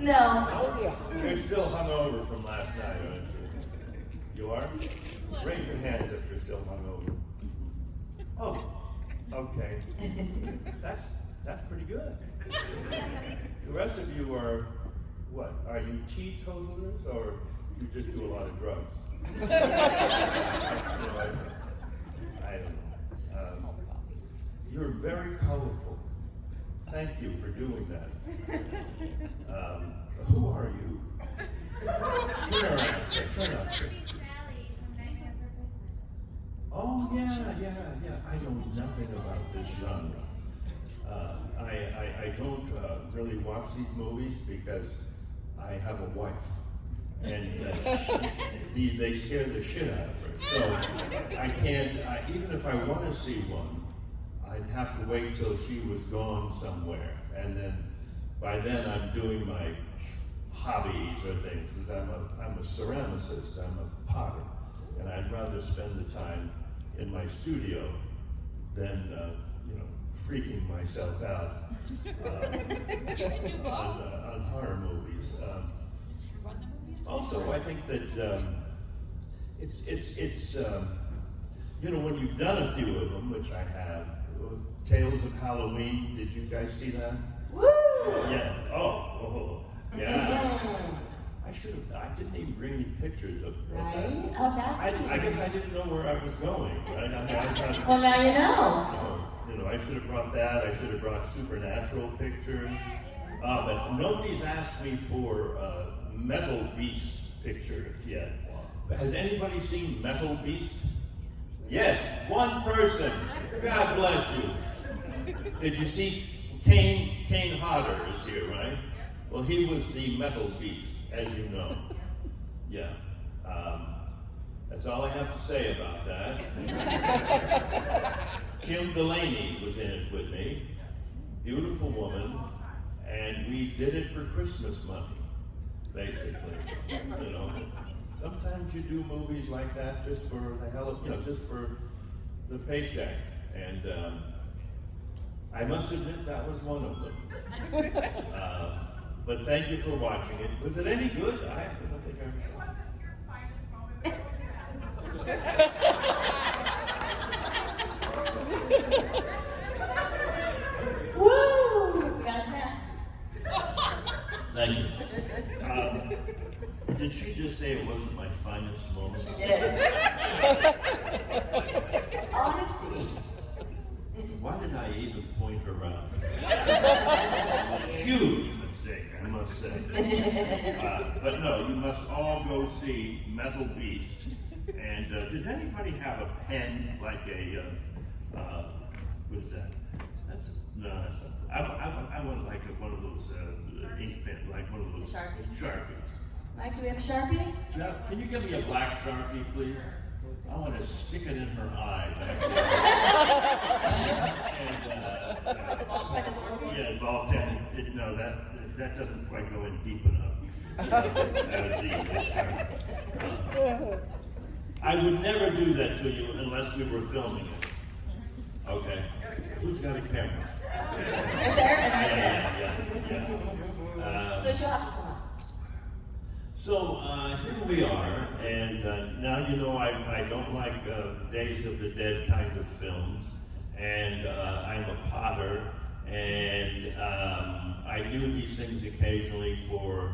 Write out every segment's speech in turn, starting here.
No. Oh, yeah. You're still hungover from last night, aren't you? You are? Raise your hands if you're still hungover. Oh, okay. That's pretty good. The rest of you are, what? Are you teetotalers or you just do a lot of drugs? You know, I don't know. You're very colorful. Thank you for doing that. Who are you? Turn around. Turn up. Oh, yeah. I know nothing about this genre. I don't really watch these movies because I have a wife. And they scare the shit out of her. So I can't, even if I want to see one, I'd have to wait till she was gone somewhere. And then, by then I'm doing my hobbies or things, because I'm a ceramicist, I'm a potter. And I'd rather spend the time in my studio than, freaking myself out on horror movies. Also, I think that it's when you've done a few of them, which I have, Tales of Halloween, did you guys see that? Woo! Yeah. Oh, yeah. I didn't even bring any pictures of that. Right? I was asking you. I guess I didn't know where I was going. Right? Well, now you know. I should have brought that. I should have brought supernatural pictures. But nobody's asked me for Metal Beast pictures yet. Has anybody seen Metal Beast? Yes, one person. God bless you. Did you see Kane Hodder is here, right? Well, he was the Metal Beast, as you know. Yeah. That's all I have to say about that. Kim Delaney was in it with me. Beautiful woman. And we did it for Christmas money, basically. Sometimes you do movies like that just for the hell of, just for the paycheck. And I must admit that was one of them. But thank you for watching it. Was it any good? I don't think I was. Wasn't your finest moment? Woo! We got a snap. Thank you. Did she just say it wasn't my finest moment? She did. Honesty. Why did I even point her out? Huge mistake, I must say. But no, you must all go see Metal Beast. And does anybody have a pen like a, what is that? That's not. I want like one of those ink pen, like one of those Sharpies. Mike, do we have a Sharpie? Jeff, can you give me a black Sharpie, please? I want to stick it in her eye. And, The ball pen doesn't work. yeah, ball pen. No, that doesn't quite go in deep enough. I would never do that to you unless we were filming it. Okay. Who's got a camera? Right there. Yeah. So she'll have to come up. So here we are, and now you know I don't like Days of the Dead kind of films, and I'm a potter, and I do these things occasionally for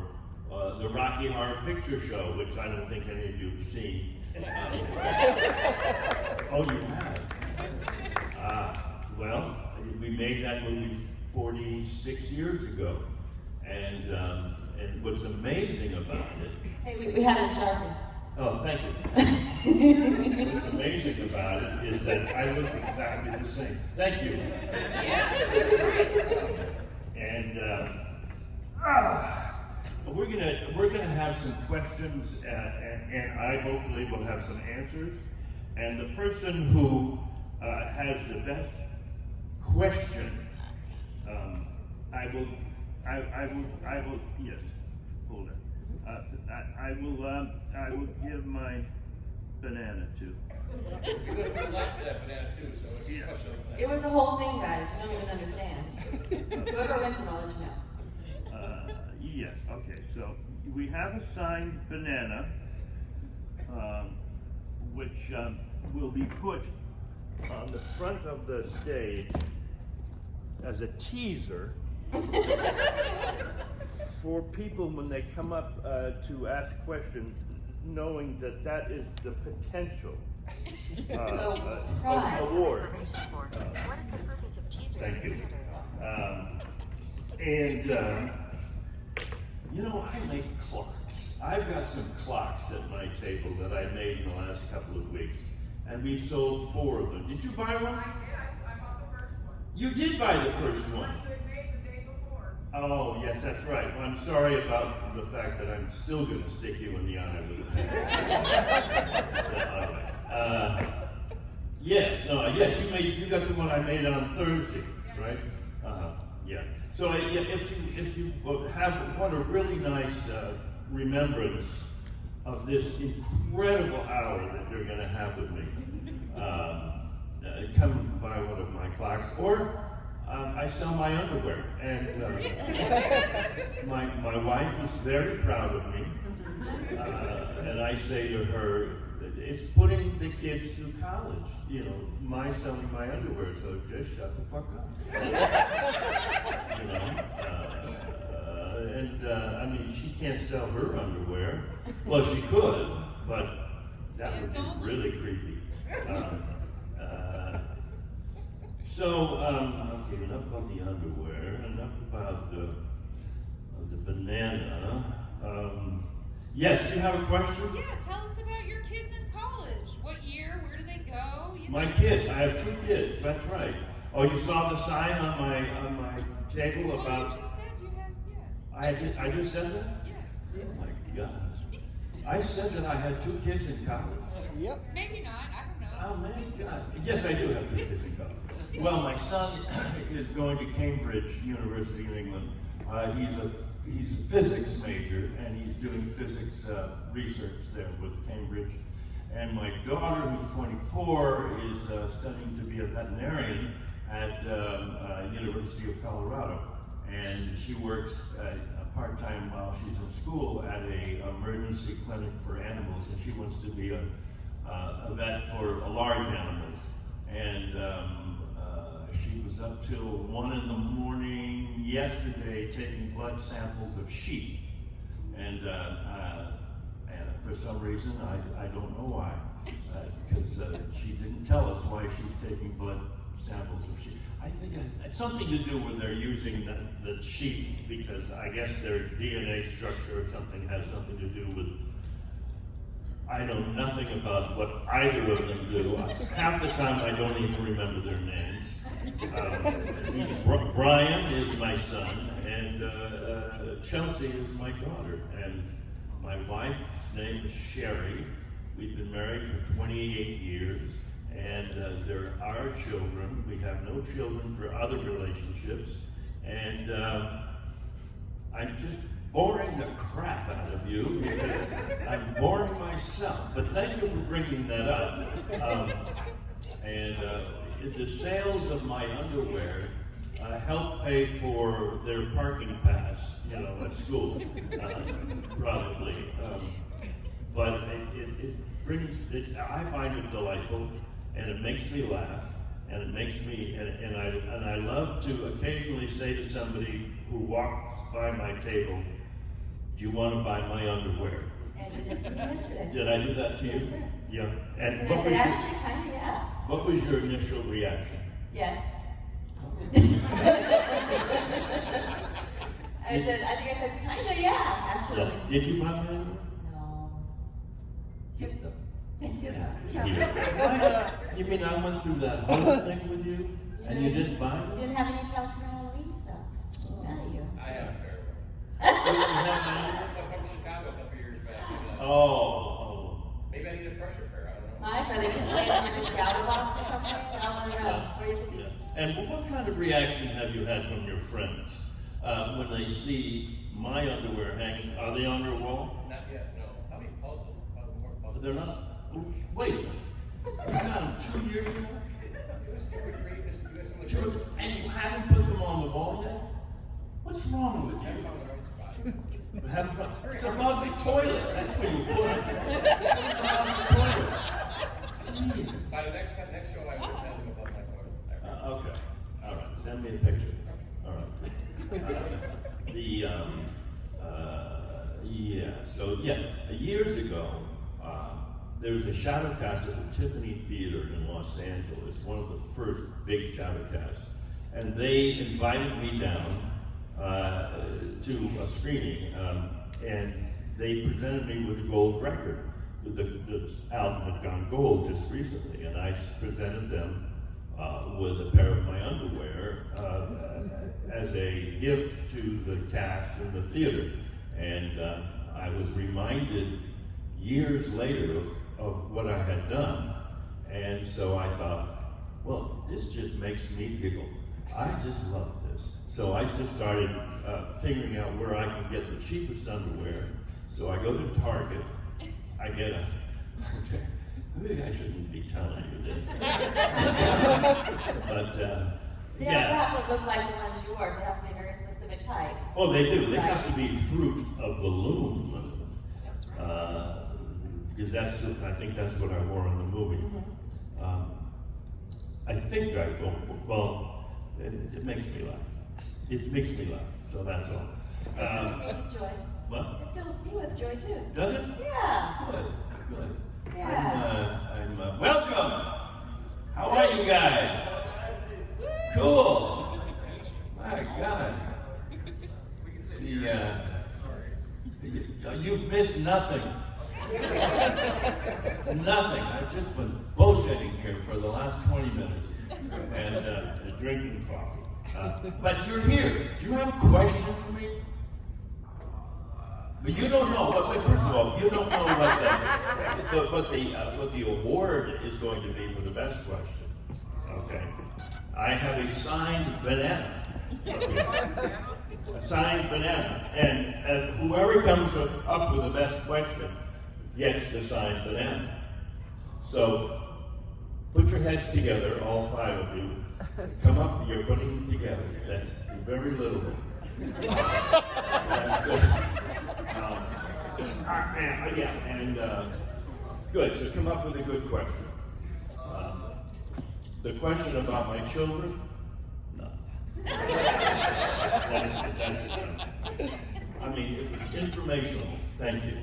the Rocky Horror Picture Show, which I don't think any of you have seen. Oh, you have? Well, we made that movie 46 years ago, and what's amazing about it... Hey, we have a Sharpie. Oh, thank you. What's amazing about it is that I look exactly the same. Thank you. And we're gonna have some questions, and I hopefully will have some answers. And the person who has the best question, I will. Yes. Hold it. I will give my banana to. You like that banana too, so it's Yeah. special. It was a whole thing, guys. You don't even understand. Whoever wins it, I'll let you know. Yes, okay, so we have a signed banana, which will be put on the front of the stage as a teaser for people when they come up to ask questions, knowing that that is the potential award. What is the purpose of teasers Thank in you. theater? You know, I make clocks. I've got some clocks at my table that I made in the last couple of weeks, and we've sold 4 of them. Did you buy one? I did. I bought the first one. You did buy the first one. One you had made the day before. Oh, yes, that's right. Well, I'm sorry about the fact that I'm still going to stick you in the eye with a pen. Yes, you got the one I made on Thursday, right? Yeah. So if you want a really nice remembrance of this incredible hour that you're going to have with me, come buy one of my clocks, or I sell my underwear, and my wife is very proud of me, and I say to her, it's putting the kids through college, you know, my selling my underwear, so just shut the fuck up. You know, I mean, she can't sell her underwear. Well, she could, but that would be really creepy. Okay, enough about the underwear, enough about the banana. Yes, do you have a question? Yeah, tell us about your kids in college. What year? Where do they go? My kids, I have 2 kids, that's right. Oh, you saw the sign on my table Well, about... you just said you had, I just said that? yeah. Oh my God. I said that I had 2 kids in college? Yep. Maybe not, I don't know. Oh my God. Yes, I do have 2 kids in college. Well, my son is going to Cambridge University in England. He's a physics major, and he's doing physics research there with Cambridge. And my daughter, who's 24, is studying to be a veterinarian at University of Colorado. And she works part-time while she's in school at a emergency clinic for animals, and she wants to be a vet for large animals. And she was up till 1 in the morning yesterday taking blood samples of sheep. And for some reason, I don't know why, because she didn't tell us why she's taking blood samples of sheep. I think it's something to do with they're using the sheep, because I guess their DNA structure or something has something to do with, I know nothing about what either of them do. Half the time I don't even remember their names. Brian is my son, and Chelsea is my daughter. And my wife's name is Sherry. We've been married for 28 years, and there are children. We have no children for other relationships, and I'm just boring the crap out of you because I'm boring myself. But thank you for bringing that up. The sales of my underwear help pay for their parking pass, you know, at school, probably. But it brings, I find it delightful, and it makes me laugh, and it makes me, and I love to occasionally say to somebody who walks by my table, do you want to buy my underwear? And you did to me yesterday. Did I do that to you? Yes, sir. Yeah. And And what I was, said, your, actually, kind of, yeah. what was your initial reaction? Yes. I said, I think I said, kind of, yeah, actually. Yeah. Did you buy my underwear? No. Get out of here. Why not? You mean I went through that whole thing with you, and you didn't buy You them? didn't have any tales for Halloween stuff. None of you. I have a pair of them. You didn't have my underwear? I'm from Chicago a couple years back. Oh. Maybe I need a fresher pair, I don't know. Mike, are they displayed in like a shadow box or something? I want to know. Where you put Yeah. these? And what kind of reaction have you had from your friends when they see my underwear hanging? Are they on your wall? Not yet, no. I'll be puzzled. Probably more puzzled. They're not. Wait a minute. You got them 2 years ago? It was 2 or 3. And you haven't put them on the wall yet? What's wrong with I you? found the right spot. Having fun. It's above the toilet. That's where you put it. It's above the toilet. Jeez. By the next show, I will tell them about my daughter. Okay. All right. Send me a picture. All right. Years ago, there was a shadow cast at the Tiffany Theater in Los Angeles, one of the first big shadow casts. And they invited me down to a screening, and they presented me with a gold record. The album had gone gold just recently, and I presented them with a pair of my underwear as a gift to the cast in the theater. And I was reminded years later of what I had done. And so I thought, well, this just makes me giggle. I just love this. So I just started figuring out where I can get the cheapest underwear. So I go to Target, I get a, okay, maybe I shouldn't be telling you this. But, They also have to look like the ones yours. It has to be a very specific type. Oh, they do. They have to be fruit of the loom. That's right. Because I think that's what I wore in the movie. I think I will. Well, it makes me laugh. It makes me laugh. So that's all. It fills me with joy. What? It fills me with joy too. Does it? Yeah. Good. Yeah. I'm welcome. How are you guys? Cool. My God. You've missed nothing. Nothing. I've just been bullshitting here for the last 20 minutes and drinking coffee. But you're here. Do you have a question for me? But you don't know. First of all, you don't know what the award is going to be for the best question. Okay. I have a signed banana. A signed banana. And whoever comes up with the best question gets the signed banana. So put your heads together, all 5 of you. Come up, you're putting them together. That's very little. That's good. Good, so come up with a good question. The question about my children? No. That's I mean, it was informational. Thank you.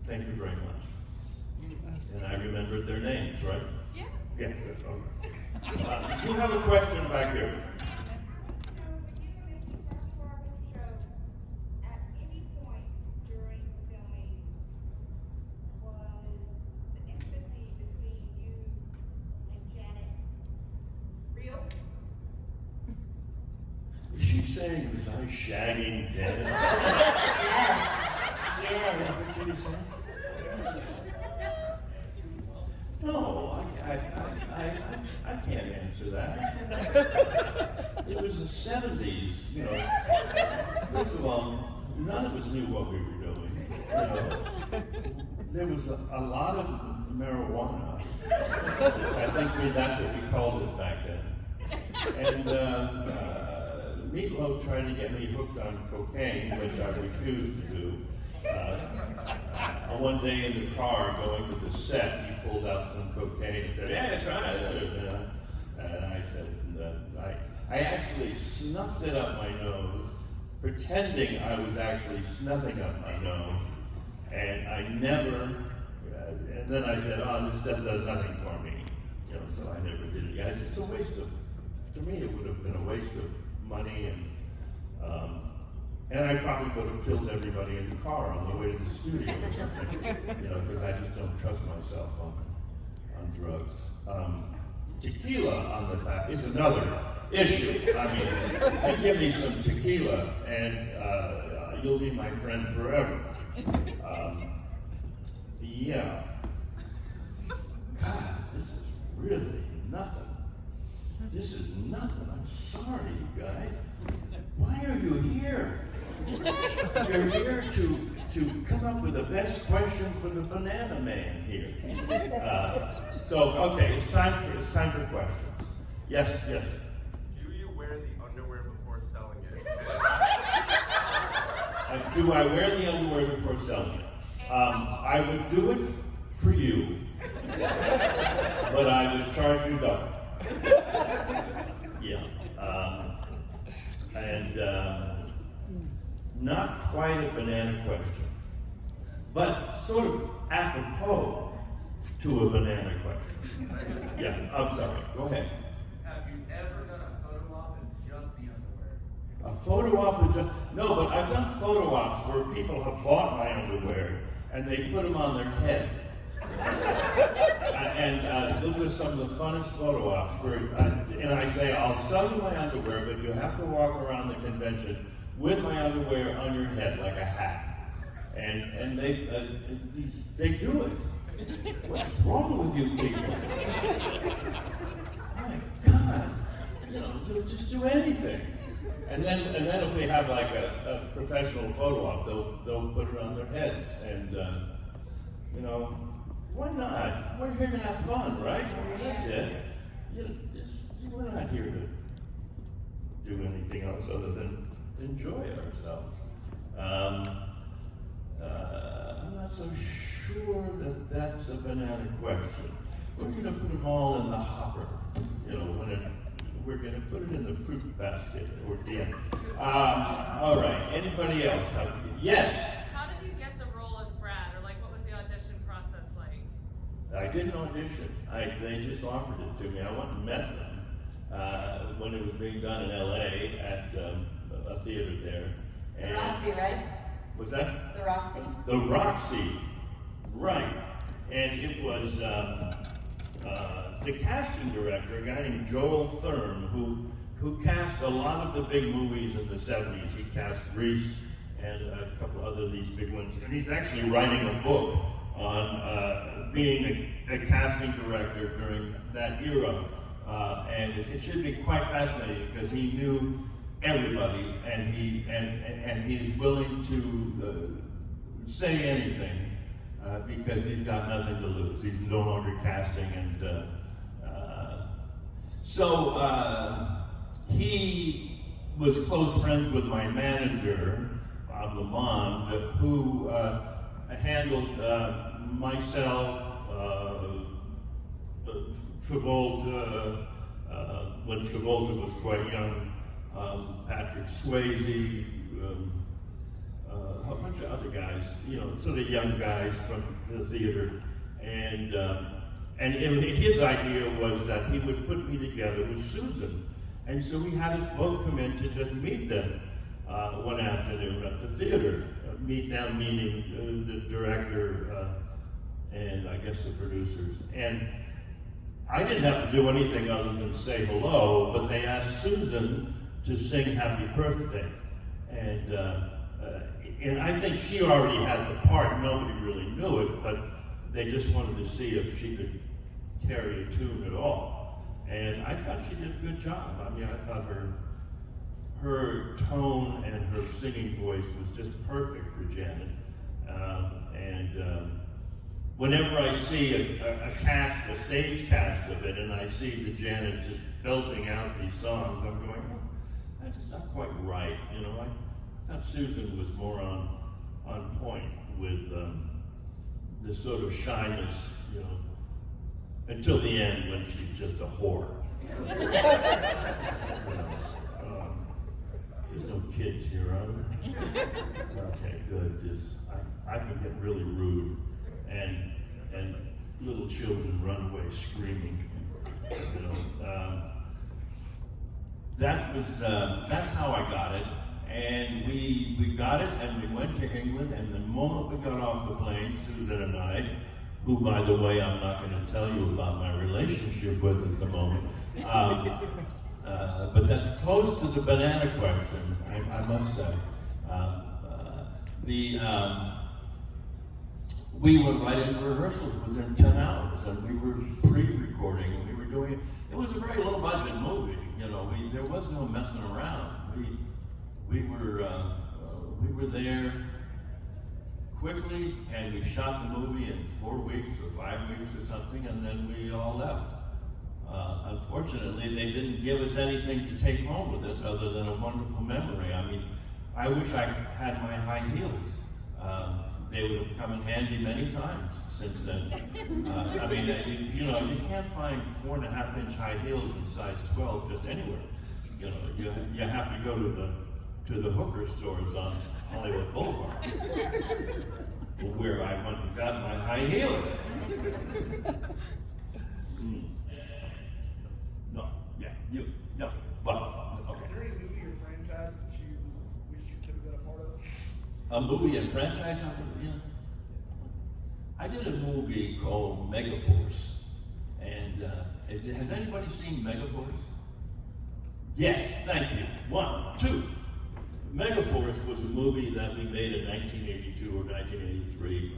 Thank you very much. And I remembered their names, right? Yeah. Yeah, good, okay. You have a question back here. Is she saying, was I shagging Janet? Yes. Is that what she was saying? No, I can't answer that. It was the 70s, you know. First of all, none of us knew what we were doing. You know. There was a lot of marijuana. I think that's what we called it back then. And Meatloaf tried to get me hooked on cocaine, which I refused to do. One day in the car going to the set, he pulled out some cocaine and said, "Yeah, try it." And I said, I actually snuffed it up my nose, pretending I was actually snuffing up my nose, and I never, and then I said, "Oh, this stuff does nothing for me," you know, so I never did it. I said, it's a waste of, to me it would have been a waste of money, and I probably would have killed everybody in the car on the way to the studio or something, you know, because I just don't trust myself on drugs. Tequila on the back is another issue. I mean, you give me some tequila and you'll be my friend forever. Yeah. God, this is really nothing. This is nothing. I'm sorry, you guys. Why are you here? You're here to come up with the best question for the banana man here. Okay, it's time for questions. Yes. Do you wear the underwear before selling it? Do I wear the underwear before selling it? I would do it for you, but I would charge you double. Yeah. Not quite a banana question, but sort of apropos to a banana question. Yeah, I'm sorry. Go ahead. Have you ever done a photo op in just the underwear? A photo op is just, no, but I've done photo ops where people have bought my underwear and they put them on their head. And those are some of the funnest photo ops where, and I say, I'll sell you my underwear, but you have to walk around the convention with my underwear on your head like a hat. And they do it. What's wrong with you people? My God, they'll just do anything. And then if they have like a professional photo op, they'll put it on their heads. And why not? We're here to have fun, right? I mean, that's it. We're not here to do anything else other than enjoy ourselves. I'm not so sure that that's a banana question. We're going to put them all in the hopper, we're going to put it in the fruit basket or den. All right, anybody else? Yes? How did you get the role as Brad, or what was the audition process like? I didn't audition. They just offered it to me. I went and met them when it was being done in LA at a theater there. The Roxy, right? Was that? The Roxy? The Roxy, right. And it was the casting director, a guy named Joel Thurm, who cast a lot of the big movies in the 70s. He cast Grease and a couple other of these big ones. And he's actually writing a book on being a casting director during that era. And it should be quite fascinating because he knew everybody, and he's willing to say anything because he's got nothing to lose. He's no longer casting, and so he was close friends with my manager, Bob Lamond, who handled myself, Travolta, when Travolta was quite young, Patrick Swayze, a bunch of other guys, sort of young guys from the theater, and his idea was that he would put me together with Susan, and so we had us both come in to just meet them one afternoon at the theater. Meet them meaning the director and I guess the producers, and I didn't have to do anything other than say hello, but they asked Susan to sing Happy Birthday. And I think she already had the part. Nobody really knew it, but they just wanted to see if she could carry a tune at all. And I thought she did a good job. I mean, I thought her tone and her singing voice was just perfect for Janet. Whenever I see a stage cast of it, and I see the Janet just belting out these songs, I'm going, that's just not quite right. I thought Susan was more on point with this sort of shyness, until the end when she's just a whore. There's no kids here, are there? Okay, good. I can get really rude, and little children run away screaming. That's how I got it, and we got it, and we went to England, and the moment we got off the plane, Susan and I, who, by the way, I'm not going to tell you about my relationship with at the moment, but that's close to the banana question, I must say. We went right into rehearsals within 10 hours, and we were pre-recording, and we were doing it. It was a very low-budget movie, there was no messing around. We were there quickly, and we shot the movie in 4 weeks or 5 weeks or something, and then we all left. Unfortunately, they didn't give us anything to take home with us other than a wonderful memory. I mean, I wish I had my high heels. They would have come in handy many times since then. I mean, you can't find 4.5-inch high heels in size 12 just anywhere. You have to go to the hooker stores on Hollywood Boulevard, where I went and got my high heels. No, well, okay. Is there any movie or franchise that you wish you could have been a part of? A movie and franchise? I did a movie called Megaforce, and has anybody seen Megaforce? Yes, thank you. 1, 2. Megaforce was a movie that we made in 1982 or 1983.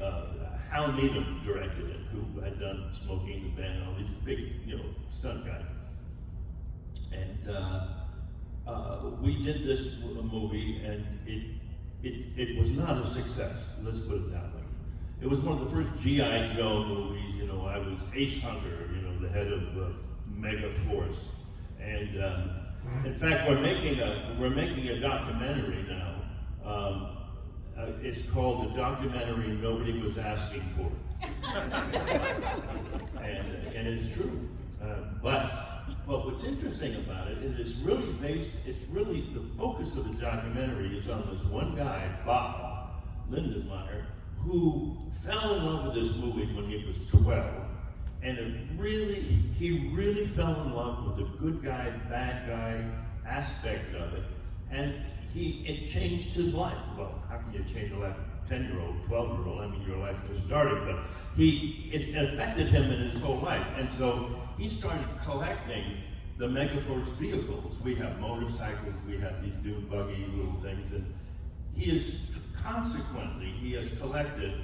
Hal Needham directed it, who had done Smokey and the Bandit, all these big, stunt guys. And we did this movie, and it was not a success. Let's put it that way. It was one of the first G.I. Joe movies. I was Ace Hunter, the head of Megaforce, and in fact, we're making a documentary now. It's called the documentary Nobody Was Asking For, and it's true. But what's interesting about it is it's really the focus of the documentary is on this one guy, Bob Lindenmeyer, who fell in love with this movie when he was 12. And he really fell in love with the good guy, bad guy aspect of it. And it changed his life. Well, how can you change a life? 10-year-old, 12-year-old, I mean, your life's just started, but it affected him in his whole life. And so he started collecting the Megaforce vehicles. We have motorcycles, we have these dune buggy little things, and he has collected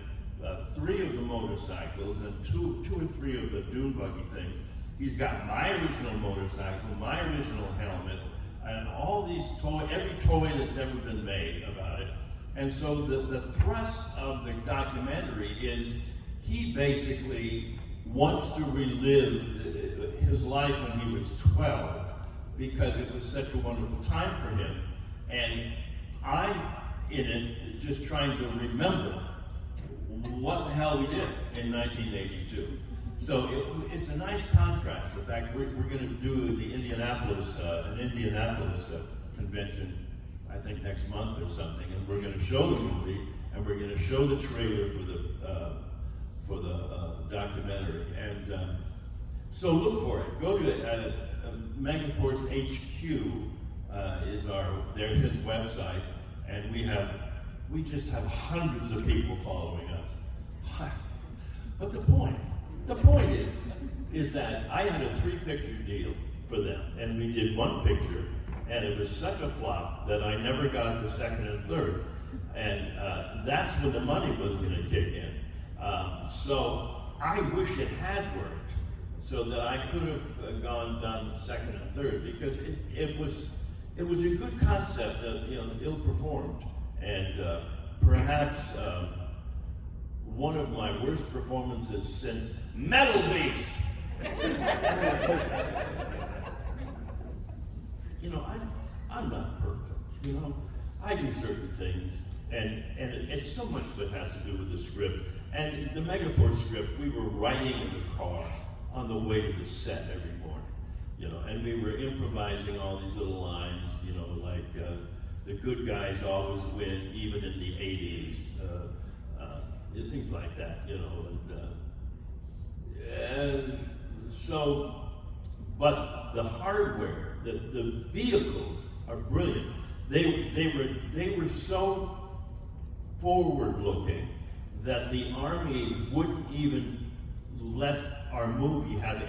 3 of the motorcycles and two or three of the dune buggy things. He's got my original motorcycle, my original helmet, and all these every toy that's ever been made about it. And so the thrust of the documentary is he basically wants to relive his life when he was 12 because it was such a wonderful time for him. And I'm in it just trying to remember what the hell we did in 1982. So it's a nice contrast. In fact, we're going to do an Indianapolis convention, I think next month or something, and we're going to show the movie, and we're going to show the trailer for the documentary. And so look for it. Go to Megaforce HQ there's his website, and we just have hundreds of people following us. But the point is that I had a 3-picture deal for them, and we did 1 picture, and it was such a flop that I never got the 2nd and 3rd, and that's when the money was going to kick in. So I wish it had worked, so that I could have done 2nd and 3rd, because it was a good concept, ill-performed, and perhaps one of my worst performances since Metal Beast. I'm not perfect, I do certain things, and it's so much of it has to do with the script. And the Megaforce script, we were writing in the car on the way to the set every morning, and we were improvising all these little lines, like the good guys always win, even in the 80s, things like that, and so, but the hardware, the vehicles are brilliant. They were so forward-looking that the Army wouldn't even let our movie have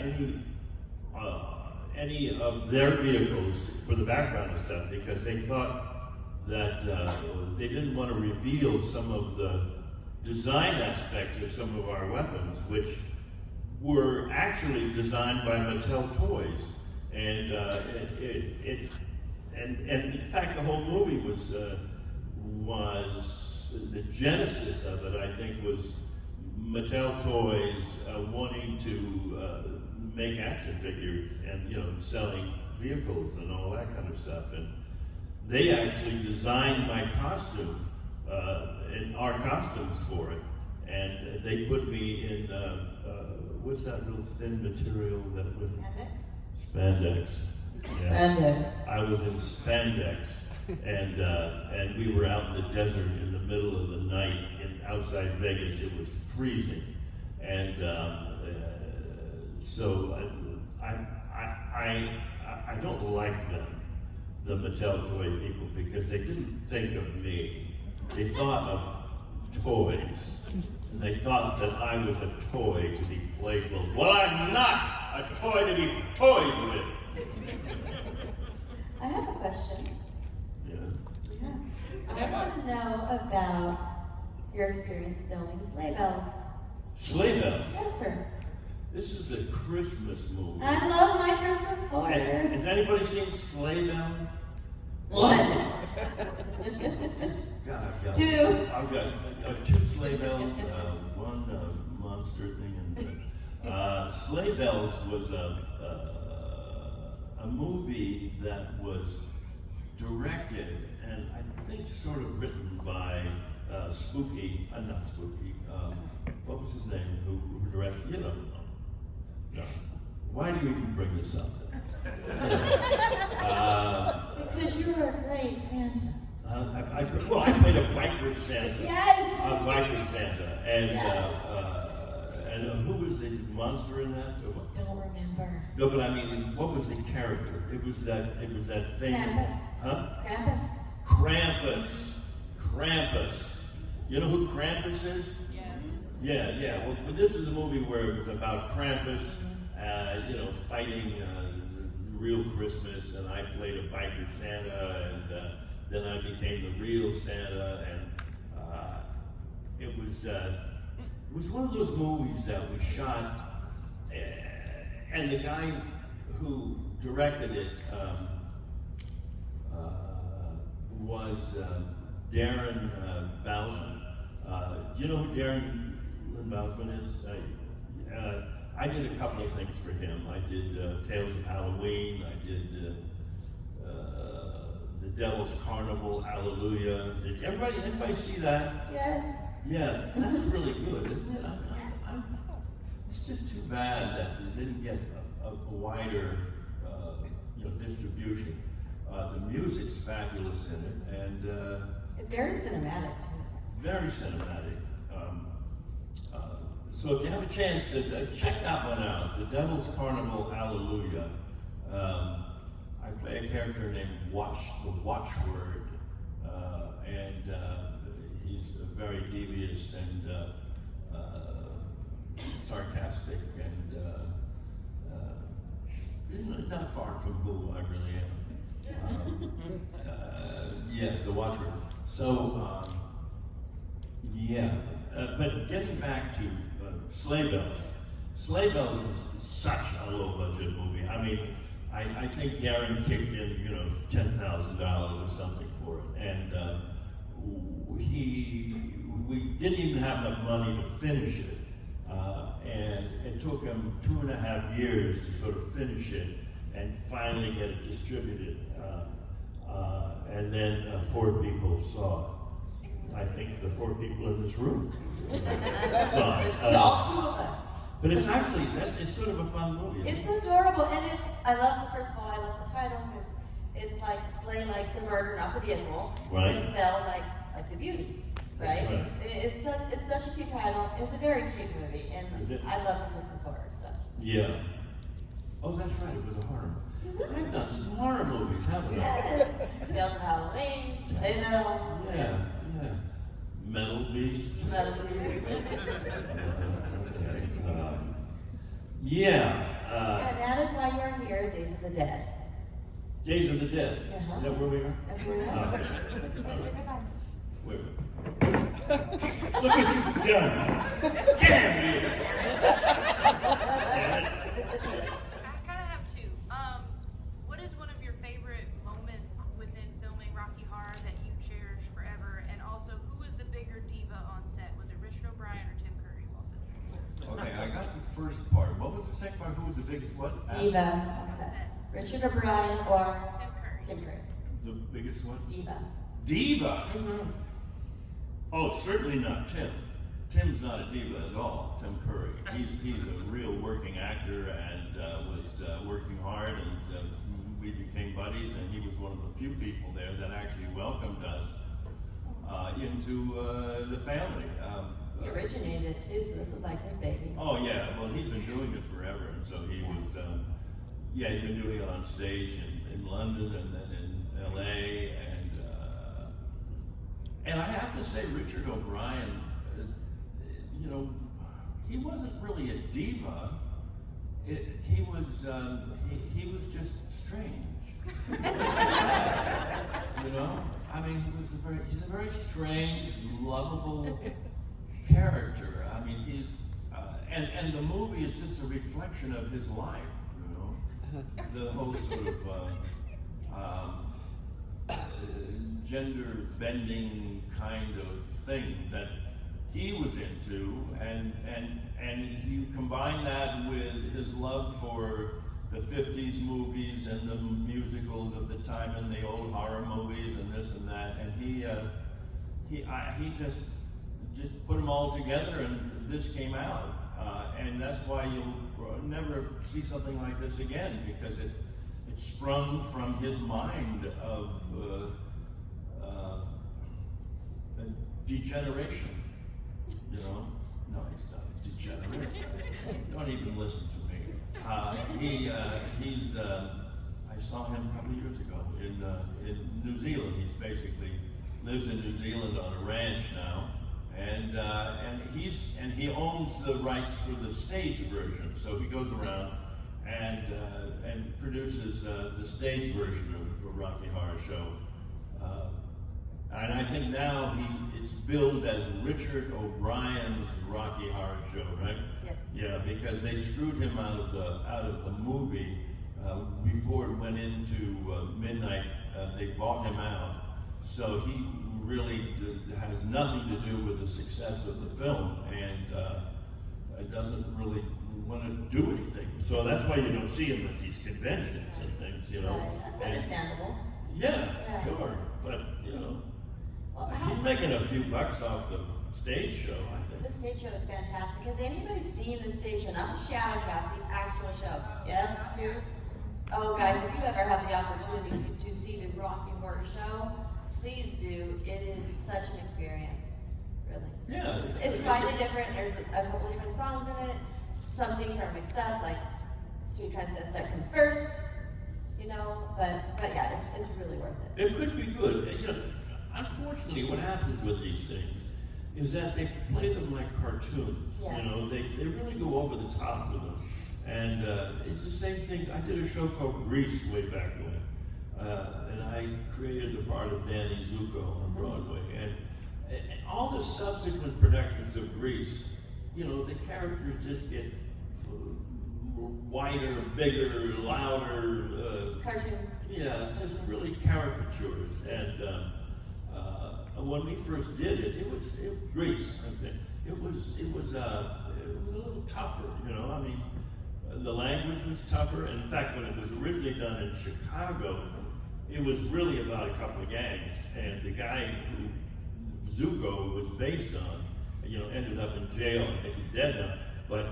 any of their vehicles for the background and stuff, because they thought that they didn't want to reveal some of the design aspects of some of our weapons, which were actually designed by Mattel Toys, and in fact the whole movie was the genesis of it, I think, was Mattel Toys wanting to make action figures and selling vehicles and all that kind of stuff, and they actually designed my costume, and our costumes for it, and they put me in, what's that little thin material that was? Spandex? Spandex. Yeah. Spandex. I was in spandex, and we were out in the desert in the middle of the night outside Vegas. It was freezing, and so I don't like them, the Mattel toy people, because they didn't think of me. They thought of toys, and they thought that I was a toy to be played with. Well, I'm not a toy to be toyed with. I have a question. Yeah. Yeah. I want to know about your experience filming Sleigh Bells. Sleigh Bells. Yes, sir. This is a Christmas movie. I love my Christmas horror. Has anybody seen Sleigh Bells? One. God, Two. I've got two Sleigh Bells, one monster thing, and Sleigh Bells was a movie that was directed and I think sort of written by Spooky, not Spooky, what was his name, who directed, you know, no. Why do you even bring this up then? Because you were a great Santa. I played a biker Santa. Yes! A biker Santa. And, Yes. and who was the monster in that? Don't remember. No, but I mean, what was the character? It was that thing. Krampus. Huh? Krampus. Krampus. Krampus. You know who Krampus is? Yes. Yeah. Well, this is a movie where it was about Krampus, fighting the real Christmas, and I played a biker Santa, and then I became the real Santa, and it was one of those movies that we shot, and the guy who directed it was Darren Bousman. Do you know who Darren Bousman is? I did a couple of things for him. I did Tales of Halloween. I did The Devil's Carnival, Hallelujah. Did anybody see that? Yes. Yeah, that's really good, isn't it? It's just too bad that it didn't get a wider, distribution. The music's fabulous in it, and It's very cinematic, too. very cinematic. So if you have a chance to check that one out, The Devil's Carnival, Hallelujah. I play a character named the Watchword, and he's very devious and sarcastic and not far from who I really am. Yes, the Watchword. So, but getting back to Sleigh Bells. Sleigh Bells was such a low-budget movie. I mean, I think Darren kicked in, $10,000 or something for it, and we didn't even have enough money to finish it, and it took him 2.5 years to sort of finish it and finally get it distributed, and then 4 people saw it. I think the 4 people in this room saw it. To all 2 of us. But it's actually, it's sort of a fun movie. It's adorable, and I love first of all, I love the title, because it's like sleigh like the murder, not the vehicle, Right. and bell like the beauty, right? Right. It's such a cute title. It's a very cute movie, and Is it? I love the Christmas horror, so. Yeah. Oh, that's right, it was a horror movie. I've done some horror movies, haven't I? Yes. Tales of Halloween, Sleigh Bells. Yeah. Metal Beast. Metal Beast. Okay. And that is why you're here, Days of the Dead. Days of the Dead. Uh-huh. Is that where we are? That's where we Oh, are. okay. All right. Wait. Look what you've done. Damn you. Damn it. I kind of have 2. What is one of your favorite moments within filming Rocky Horror that you cherish forever? And also, who was the bigger diva on set? Was it Richard O'Brien or Tim Curry? Okay, I got the first part. What was the second part? Who was the biggest what? Diva on set. Richard O'Brien or Tim Curry. Tim Curry. The biggest one? Diva. Diva. Mm-hmm. Oh, certainly not Tim. Tim's not a diva at all. Tim Curry. He's a real working actor and was working hard, and we became buddies. And he was one of the few people there that actually welcomed us into the family. He originated it too, so this was like his baby. Oh yeah, well he'd been doing it forever, and so he was. He'd been doing it on stage in London and then in L.A. And I have to say, Richard O'Brien, he wasn't really a diva. He was just strange. I mean, he's a very strange, lovable character. I mean, and the movie is just a reflection of his life. The whole sort of gender bending kind of thing that he was into, and he combined that with his love for the 50s movies and the musicals of the time and the old horror movies and this and that, and he just put them all together, and this came out, and that's why you'll never see something like this again, because it sprung from his mind of degeneration. No, he's not a degenerate. Don't even listen to me. I saw him a couple of years ago in New Zealand. He's basically lives in New Zealand on a ranch now, and he owns the rights for the stage version. So he goes around and produces the stage version of a Rocky Horror Show. And I think now it's billed as Richard O'Brien's Rocky Horror Show, right? Yes. Yeah, because they screwed him out of the movie before it went into midnight. They bought him out, so he really has nothing to do with the success of the film, and doesn't really want to do anything. So that's why you don't see him at these conventions and things, Right, that's understandable. Yeah, sure, but Well, he's making a few bucks off the stage show, I think. the stage show is fantastic. Has anybody seen the stage show? Not the Shadowcast, the actual show. Yes, too? Oh, guys, if you ever have the opportunity to see the Rocky Horror Show, please do. It is such an experience, really. Yeah. It's slightly different. There's a couple of different songs in it. Some things are mixed up, like Sweet Transvestite comes first, but yeah, it's really worth it. It could be good. Unfortunately, what happens with these things is that they play them like cartoons. Yeah. They really go over the top with them. And it's the same thing. I did a show called Grease way back when. And I created the part of Danny Zuko on Broadway. And all the subsequent productions of Grease, the characters just get wider, bigger, louder. Cartoon. Yeah, just really caricatures. And when we first did it was Grease. It was a little tougher. I mean, the language was tougher. In fact, when it was originally done in Chicago, it was really about a couple of gangs, and the guy who Zuko was based on, ended up in jail. I think he's dead now. But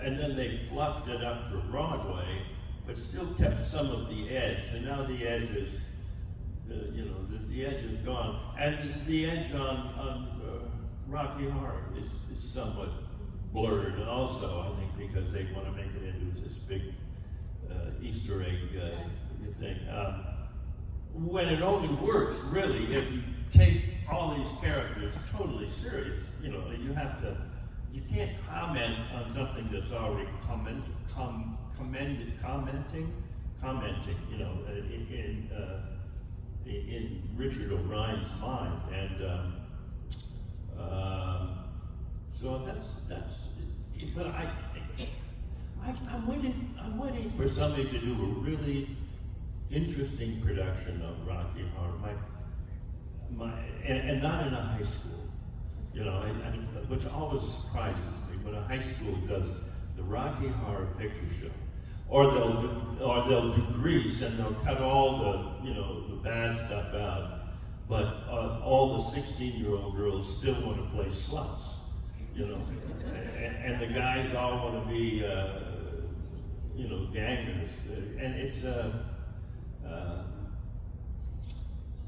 and then they fluffed it up for Broadway, but still kept some of the edge. And now the edge is, the edge is gone, and the edge on Rocky Horror is somewhat blurred also, I think, because they want to make it into this big Easter egg thing. When it only works, really, if you take all these characters totally serious. You can't comment on something that's already commenting, in Richard O'Brien's mind, and so that's. But I'm waiting for somebody to do a really interesting production of Rocky Horror. And not in a high school, which always surprises me when a high school does the Rocky Horror Picture Show, or they'll do grease and they'll cut all the bad stuff out, but all the 16-year-old girls still want to play sluts, and the guys all want to be gangers, and it's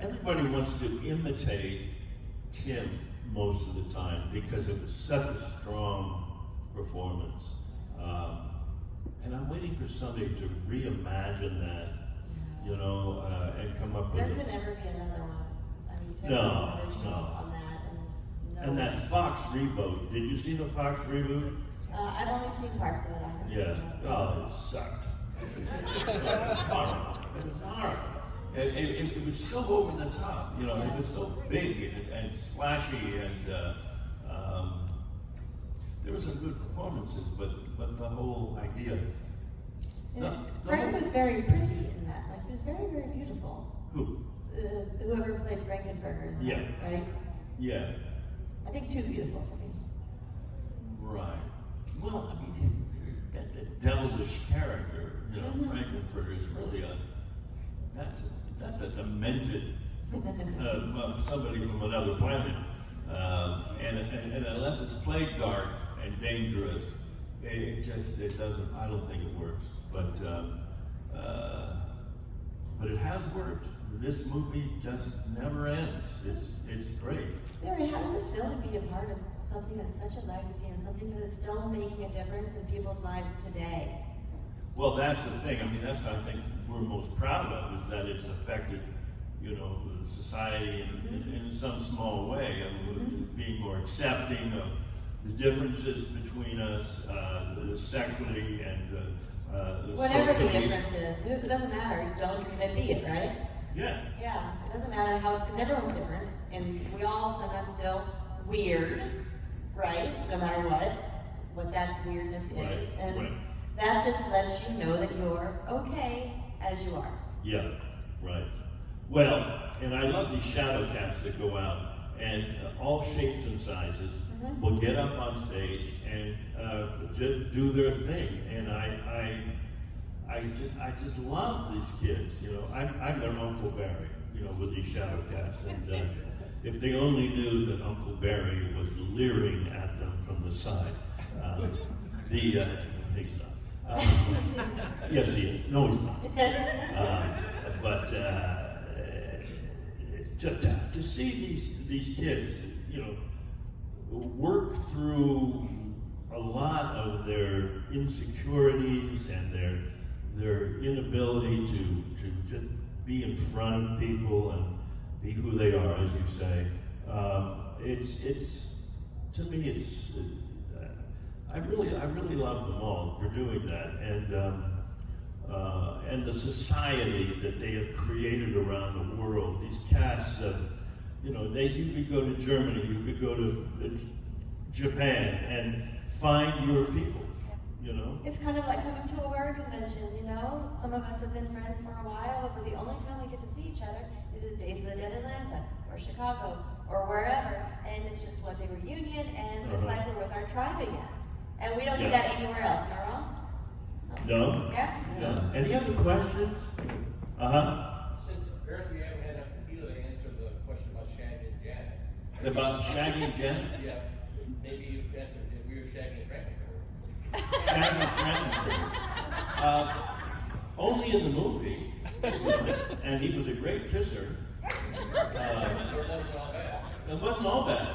everybody wants to imitate Tim most of the time because it was such a strong performance. And I'm waiting for somebody to reimagine that, and come up with There it. could never be another one. I mean, Tim No, was original no. on that, And that Fox reboot, did you see the Fox reboot? I've only seen parts of it. I haven't Yeah. seen it. Oh, it sucked. It was horrible. It was horrible. It was so over the top, it was so big and splashy, and there were some good performances, but the whole idea. Frank was very pretty in that. Like, he was very, very beautiful. Who? Whoever played Frankenfurter in that, Yeah. right? Yeah. I think too beautiful for me. Right. Well, I mean, that's a devilish character. Frankenfurter is really that's a demented somebody from another planet. And unless it's played dark and dangerous, it doesn't. I don't think it works. But it has worked. This movie just never ends. It's great. Barry, how does it feel to be a part of something that's such a legacy and something that is still making a difference in people's lives today? Well, that's the thing. I mean, that's I think we're most proud of is that it's affected, society in some small way, of being more accepting of the differences between us, sexually and Whatever the socially. difference is, it doesn't matter. Don't dream it, be it, right? Yeah. Yeah, it doesn't matter how, because everyone's different, and we all sometimes feel weird, right? No matter what that weirdness Right, is, and right. that just lets you know that you're okay as you are. Yeah, right. Well, and I love these shadow cats that go out, and all shapes and sizes will get up on stage and just do their thing. And I just love these kids. I'm their Uncle Barry. With these shadow cats, and if they only knew that Uncle Barry was leering at them from the side. He's not. Yes, he is. No, he's not. But to see these kids, work through a lot of their insecurities and their inability to just be in front of people and be who they are, as you say. It's to me, it's. I really love them all for doing that, and the society that they have created around the world. These cats, you could go to Germany, you could go to Japan, and find your people. It's kind of like coming to a horror convention, Some of us have been friends for a while, but the only time we get to see each other is at Days of the Dead Atlanta, or Chicago, or wherever, and it's just one big reunion, and it's like we're with our tribe again. And we don't do that anywhere else, am I wrong? No? Yeah? No. Any other questions? Since apparently you haven't had enough tequila to answer the question about Shaggy and Janet. About Shaggy and Janet? Yeah, maybe you could answer if we were Shaggy and Frankenfurter. Shaggy and Frankenfurter. Only in the movie, and he was a great kisser. It wasn't all bad. It wasn't all bad,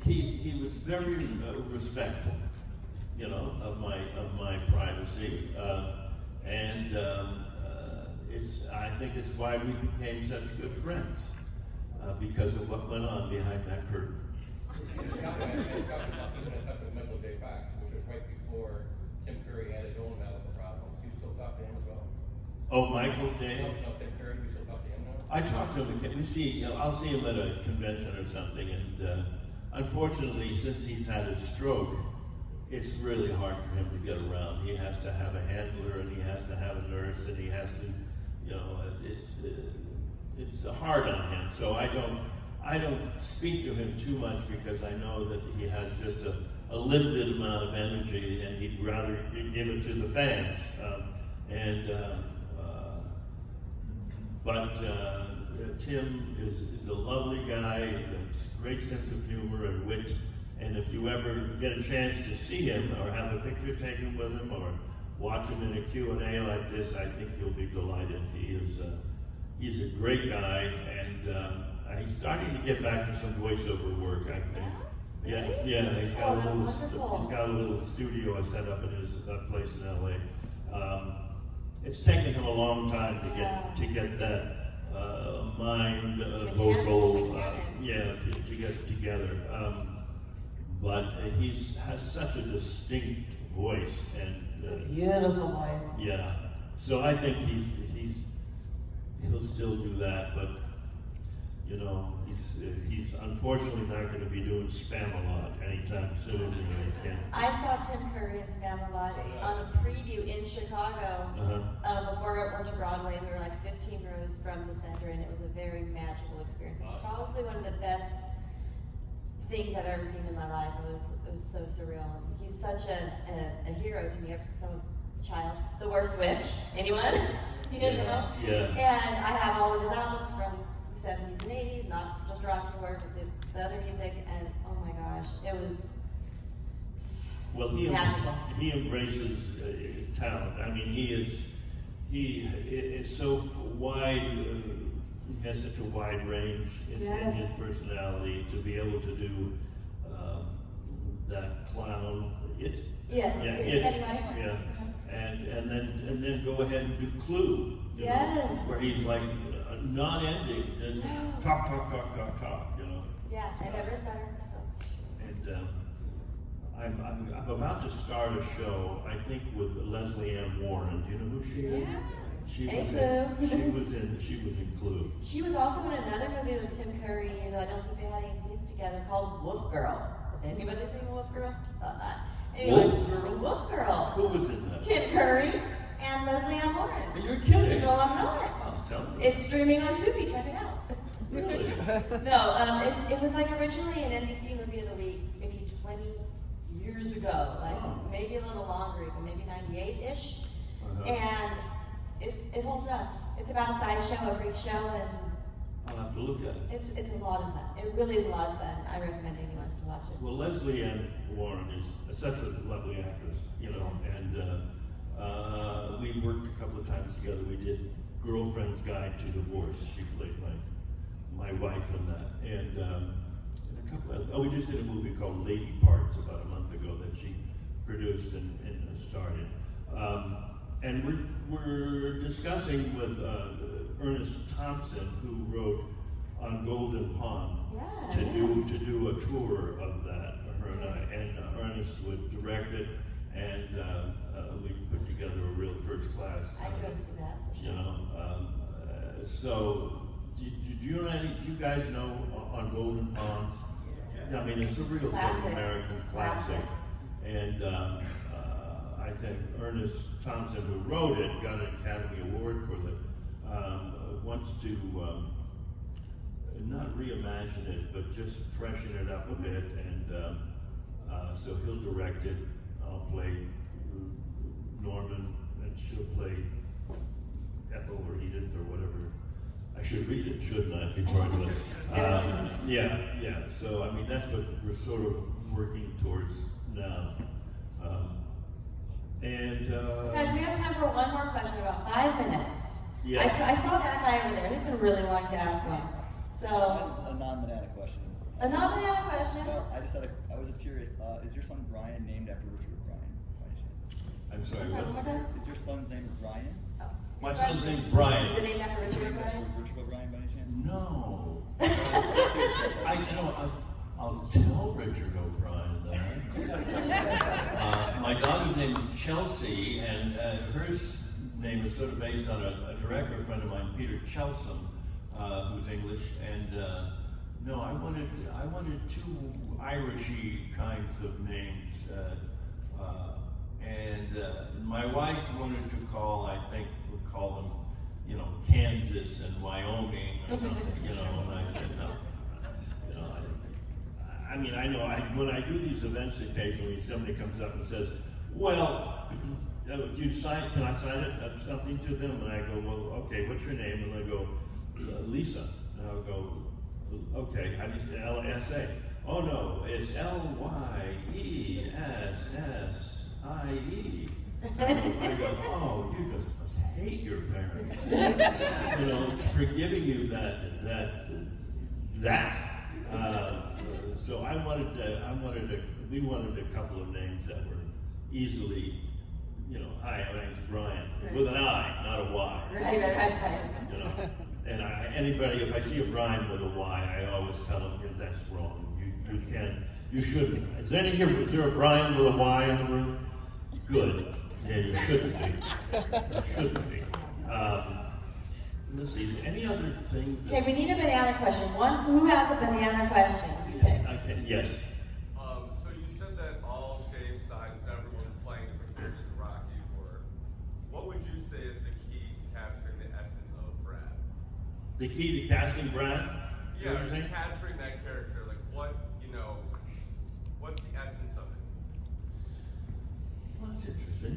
he was very respectful, of my privacy, and I think it's why we became such good friends, because of what went on behind that curtain. I talked with Michael J. Fox, which was right before Tim Curry had his own medical problems. You still talk to him as well? Oh, Michael J. No, Tim Curry, you still talk to him now? I talk to him. I'll see him at a convention or something, and unfortunately, since he's had a stroke, it's really hard for him to get around. He has to have a handler, and he has to have a nurse, and he has to, it's hard on him. So I don't speak to him too much because I know that he has just a limited amount of energy, and he'd rather give it to the fans. But Tim is a lovely guy, has a great sense of humor and wit, and if you ever get a chance to see him or have a picture taken with him or watch him in a Q&A like this, I think you'll be delighted. He's a great guy, and he's starting to get back to some voiceover work, I think. Yeah, he's got that's wonderful. He's got a little studio set up in his place in LA. It's taken him a long time to get that mind, vocal, to get together. But he has such a distinct voice, and It's a beautiful voice. yeah. So I think he'll still do that, but you know, he's unfortunately not going to be doing Spam-A-Lot anytime soon. You know, he can't. I saw Tim Curry in Spam-A-Lot on a preview in Chicago before it went to Broadway. We were like 15 rows from the center, and it was a very magical experience. It was probably one of the best things I've ever seen in my life. It was so surreal. He's such a hero to me ever since I was a child. The Worst Witch. Anyone? You didn't know? Yeah. And I have all of his albums from the 70s and 80s, not just Rocky Horror, but the other music, and oh my gosh, it was magical. He embraces talent. I mean, he is so wide. He has such a wide range in his personality to be able to do that clown. And then go ahead and do Clue. You know, where he's like non-ending, and talk. You know. Yeah, I never started. So. And I'm about to start a show, I think, with Leslie Ann Warren. Do you know who she is? She was in Clue. She was also in another movie with Tim Curry, though I don't think they had any scenes together, called Wolf Girl. Has anybody seen Wolf Girl? Thought not. Anyway, Wolf Girl. Who was in that? Tim Curry and Leslie Ann Warren. You're kidding. No, I'm not. Oh, tell me. It's streaming on Tubi. Check it out. Really? No, it was like originally an NBC movie of the week, maybe 20 years ago, like maybe a little longer, even maybe 98-ish. And it holds up. It's about a sideshow, a freak show, and I'll have to look at it. it's a lot of fun. It really is a lot of fun. I recommend anyone to watch it. Well, Leslie Ann Warren is such a lovely actress, you know, and we worked a couple of times together. We did Girlfriend's Guide to Divorce. She played my wife in that, and a couple of we just did a movie called Lady Parts about a month ago that she produced and starred in. And we're discussing with Ernest Thompson, who wrote On Golden Pond, to do a tour of that. Her and I, and Ernest would direct it, and we put together a real first class. I'd go see that. You know, so do you guys know On Golden Pond? I mean, it's a real sort of American classic, and I think Ernest Thompson, who wrote it, got an Academy Award for it. Wants to not reimagine it, but just freshen it up a bit, and so he'll direct it. I'll play Norman, and she'll play Ethel or Edith or whatever. I should read it, shouldn't I, before I do it? Yeah. So I mean, that's what we're sort of working towards now. Guys, we have time for one more question, about 5 minutes. Yeah. I saw that guy over there. He's been really wanting to ask one. So. That's a non-banana question. A non-banana question. I was just curious. Is your son Brian named after Richard O'Brien, by any chance? I'm sorry, One more what? time? Is your son's name Brian? Oh. My son's name's Brian. Is it named after Richard O'Brien? Richard O'Brien, by any chance? No. I'll tell Richard O'Brien that. My daughter's name is Chelsea, and her name is sort of based on a director friend of mine, Peter Chelsom, who's English. And no, I wanted two Irishy kinds of names. And my wife wanted to would call them, you know, Kansas and Wyoming or something, you know, and I said no. I mean, I know when I do these events occasionally, somebody comes up and says, well, can I sign it, something to them? And I go, well, okay, what's your name? And they go, Lisa. And I'll go, okay, how do you say L-S-A? Oh no, it's L-Y-E-S-S-I-E. I go, oh, you just must hate your parents, you know, for giving you that. So we wanted a couple of names that were easily, you know, hi, my name's Brian, with an I, not a Y. Right. You know, and anybody, if I see a Brian with a Y, I always tell them, that's wrong. You shouldn't. Is there a Brian with a Y in the room? Good. Yeah, you shouldn't be. You shouldn't be. Let's see, is there any other thing? Okay, we need a banana question. Who has a banana question? You pick. Okay, yes. So you said that all shapes, sizes, everyone's playing different characters in Rocky Horror. What would you say is the key to capturing the essence of Brad? The key to casting Brad? Yeah, just capturing that character. Like what's the essence of it? Well, that's interesting.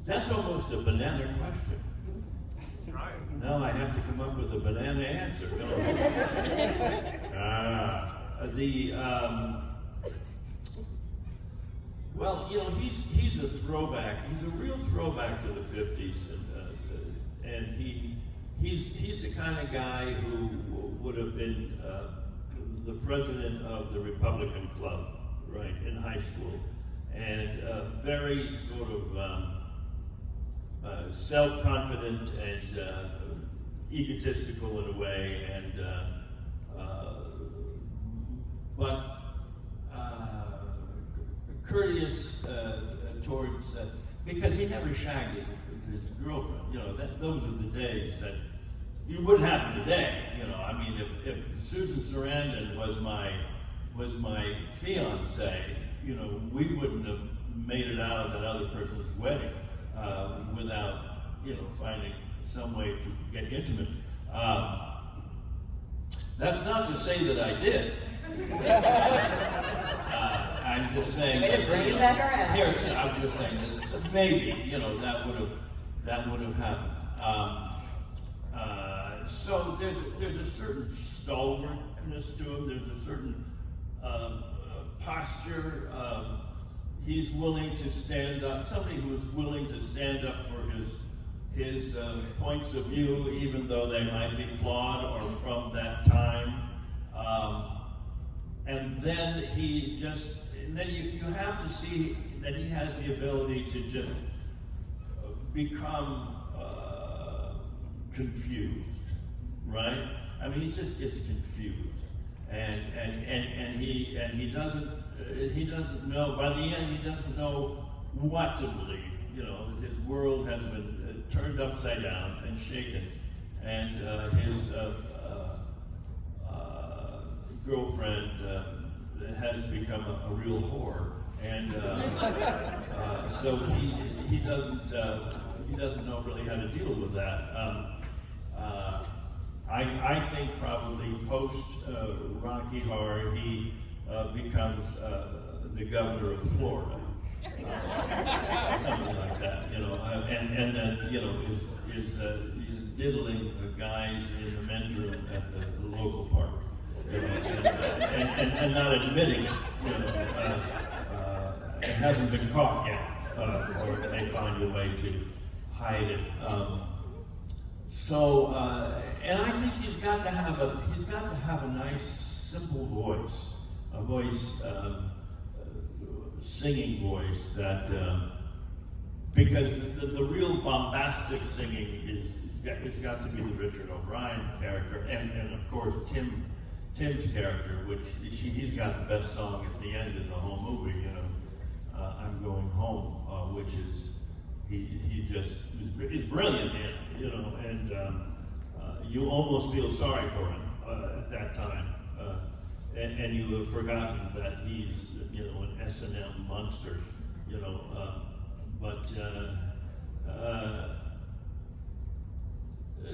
That's almost a banana question. Right. Now I have to come up with a banana answer, don't I? Well, you know, he's a throwback. He's a real throwback to the '50s, and he's the kind of guy who would have been the president of the Republican Club, right, in high school, and very sort of self-confident and egotistical in a way, but courteous towards, because he never shagged his girlfriend. You know, those are the days that you wouldn't happen today. You know, I mean, if Susan Sarandon was my fiance, you know, we wouldn't have made it out of that other person's wedding without, you know, finding some way to get intimate. That's not to say that I did. I'm just saying. Way to bring it back around. Here, I'm just saying that maybe, you know, that would have happened. So there's a certain stalwartness to him. There's a certain posture. He's willing to stand up. Somebody who is willing to stand up for his points of view, even though they might be flawed or from that time. And then you have to see that he has the ability to just become confused, right? I mean, he just gets confused, and he doesn't know. By the end, he doesn't know what to believe. You know, his world has been turned upside down and shaken, and his girlfriend has become a real whore, and so he doesn't know really how to deal with that. I think probably post Rocky Horror he becomes the governor of Florida, something like that, you know, and then, you know, is diddling guys in the men's room at the local park, you know, and not admitting it, you know, it hasn't been caught yet, or they find a way to hide it. And I think he's got to have a nice, simple voice, singing voice that, because the real bombastic singing it's got to be the Richard O'Brien character, and of course Tim's character, which he's got the best song at the end in the whole movie, you know, I'm Going Home, which is, he just is brilliant in it, you know, and you almost feel sorry for him at that time, and you have forgotten that he's, you know, an S&M monster, you know, but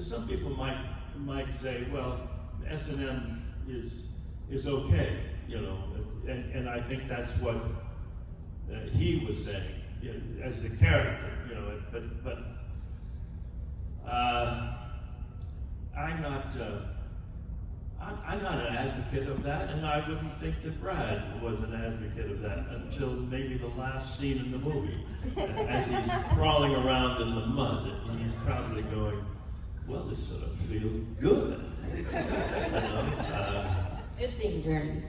some people might say, well, S&M is okay, you know, and I think that's what he was saying, you know, as the character, you know, but I'm not an advocate of that, and I wouldn't think that Brad was an advocate of that until maybe the last scene in the movie. As he's crawling around in the mud, and he's probably going, well, this sort of feels good. You know? It's good being dirty.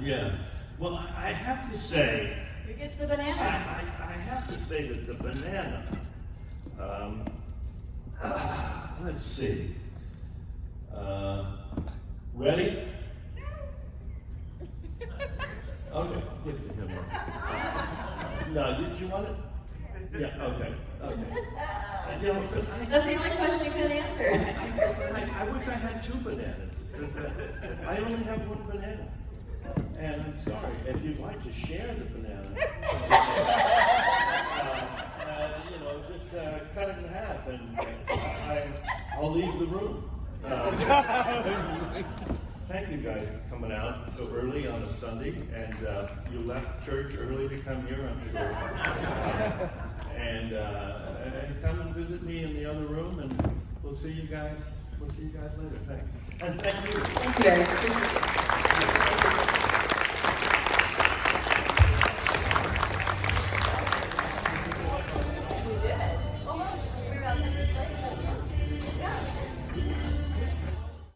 Yeah. Well, I have to say, Who gets the banana? I have to say that the banana, let's see. Ready? Okay, I'll give it to him. No, did you want it? Yeah, okay. You know, That's the only question you couldn't answer. I wish I had 2 bananas. I only have 1 banana. And I'm sorry, if you'd like to share the banana, you know, just cut it in half and I'll leave the room. Thank you guys for coming out so early on a Sunday, and you left church early to come here, I'm sure. And come and visit me in the other room, and we'll see you guys. We'll see you guys later. Thanks. And thank you. Thank you, Eric. Appreciate it.